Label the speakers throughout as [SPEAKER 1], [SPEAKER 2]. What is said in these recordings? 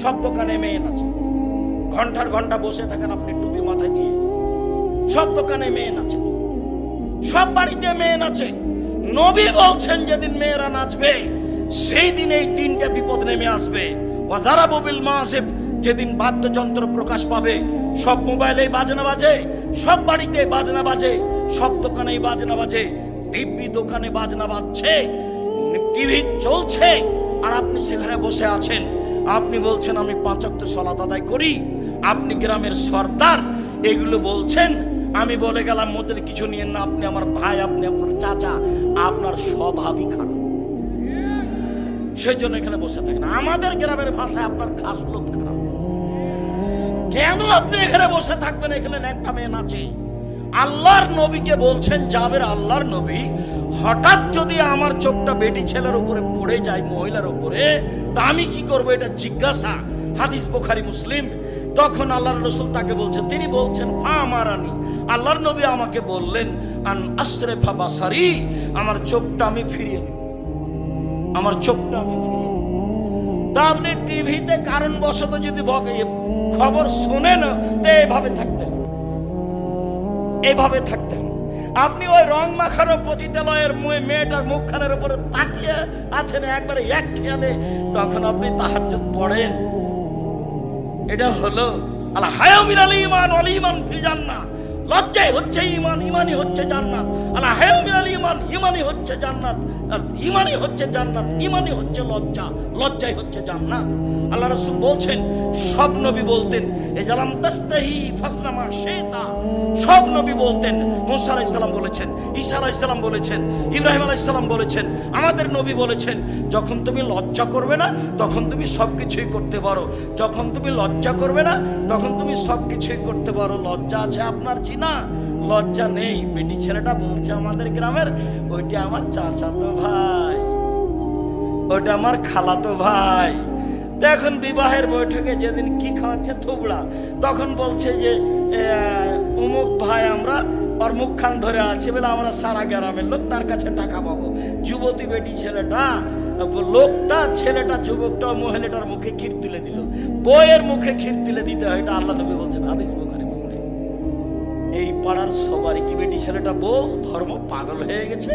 [SPEAKER 1] সব দোকানে মেয়ে নাচে, ঘন্টার ঘন্টা বসে থাকেন আপনি টুপি মাথায় দিয়ে, সব দোকানে মেয়ে নাচে, সব বাড়িতে মেয়ে নাচে। নবী বলছেন যেদিন মেয়েরা নাচবে সেই দিন এই তিনটা বিপদ নেমে আসবে। ওয়াদারাবু বিল মাসিব, যেদিন বাদ্যযন্ত্র প্রকাশ পাবে, সব মোবাইলে বাজনা বাজে, সব বাড়িতে বাজনা বাজে, সব দোকানে বাজনা বাজে, দিব্যি দোকানে বাজনা বাজছে, টিভি চলছে, আর আপনি সেখানে বসে আছেন। আপনি বলছেন আমি 5 ওয়াক্ত সালাত আদায় করি, আপনি গ্রামের সর্দার, এগুলো বলছেন। আমি বলে গেলাম মোদের কিছু নিয়েন না, আপনি আমার ভাই, আপনি আপনার চাচা, আপনার স্বভাবই খারাপ, সেই জন্য এখানে বসে থাকেন। আমাদের গ্রামের ভাষায় আপনার খাসলত খারাপ। কেন আপনি এখানে বসে থাকবেন? এখানে একটা মেয়ে নাচে। আল্লাহর নবীকে বলছেন, জাবের আল্লাহর নবী, হঠাৎ যদি আমার চোখটা বেটি ছেলের উপরে পড়ে যায়, মহিলার উপরে, তা আমি কি করবো? এটা জিজ্ঞাসা, হাদিস বুখারী মুসলিম। তখন আল্লাহর রাসূল তাকে বলছেন, তিনি বলছেন ফামারানি, আল্লাহর নবী আমাকে বললেন আন আসরিফা বাসারি, আমার চোখটা আমি ফিরিয়ে নিব, আমার চোখটা আমি ফিরিয়ে নিব। তা আপনি টিভিতে কারণবশত যদি খবর শোনেন, তো এইভাবে থাকতে হবে, এইভাবে থাকতে হবে। আপনি ওই রং মাখানো পতিতালয়ের মেয়েটার মুখখানের উপরে তাকিয়ে আছেন একবারে এক খেয়ালে, তখন আপনি তাহাজ্জুদ পড়েন। এটা হলো আল হায়া মিনাল ঈমান ওয়াল ঈমান ফিল জান্নাহ। লজ্জাই হচ্ছে ঈমান, ঈমানই হচ্ছে জান্নাত। আল হায়া মিনাল ঈমান, ঈমানই হচ্ছে জান্নাত, আর ঈমানই হচ্ছে জান্নাত, ঈমানই হচ্ছে লজ্জা, লজ্জাই হচ্ছে জান্নাত। আল্লাহ রাসূল বলছেন, সব নবী বলতেন এজালাম তাস্তাহি ফাসনামা শাইতা। সব নবী বলতেন, মুসা আলাইহিস সালাম বলেছেন, ঈসা আলাইহিস সালাম বলেছেন, ইব্রাহিম আলাইহিস সালাম বলেছেন, আমাদের নবী বলেছেন, যখন তুমি লজ্জা করবে না তখন তুমি সবকিছুই করতে পারো, যখন তুমি লজ্জা করবে না তখন তুমি সবকিছুই করতে পারো। লজ্জা আছে আপনার? জিনা লজ্জা নেই। বেটি ছেলেটা বলছে আমাদের গ্রামের, ওইটা আমার চাচাতো ভাই, ওইটা আমার খালাতো ভাই। এখন বিবাহের বৈঠকে যেদিন কি খাওয়াচ্ছে থুবড়া, তখন বলছে যে অমুক ভাই আমরা আর মুখখান ধরে আছে বলে আমরা সারা গ্রামের লোক তার কাছে টাকা পাবো। যুবতী বেটি ছেলেটা, লোকটা, ছেলেটা, যুবকটা মহিলাটার মুখে ক্ষীর তুলে দিল। বইয়ের মুখে ক্ষীর তুলে দিতে হয়, এটা আল্লাহ নবী বলছেন, হাদিস বুখারী মুসলিম। এই পাড়ার সবারই কি বেটি ছেলেটা বউ ধর্ম পাগল হয়ে গেছে?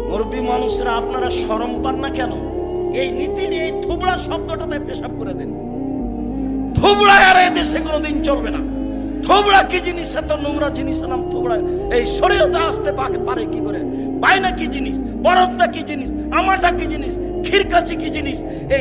[SPEAKER 1] মুরব্বী মানুষরা আপনারা শরম পান না কেন? এই নীতির এই থুবড়া শব্দটাতে পেশাব করে দেন। থুবড়া আর এই দেশে কোনোদিন চলবে না। থুবড়া কি জিনিস? এত নোংরা জিনিস নাম থুবড়া। এই শরীয়তে আসতে পারে কি করে? বায়না কি জিনিস? বরদটা কি জিনিস? আমাটা কি জিনিস? খিরকাচি কি জিনিস? এই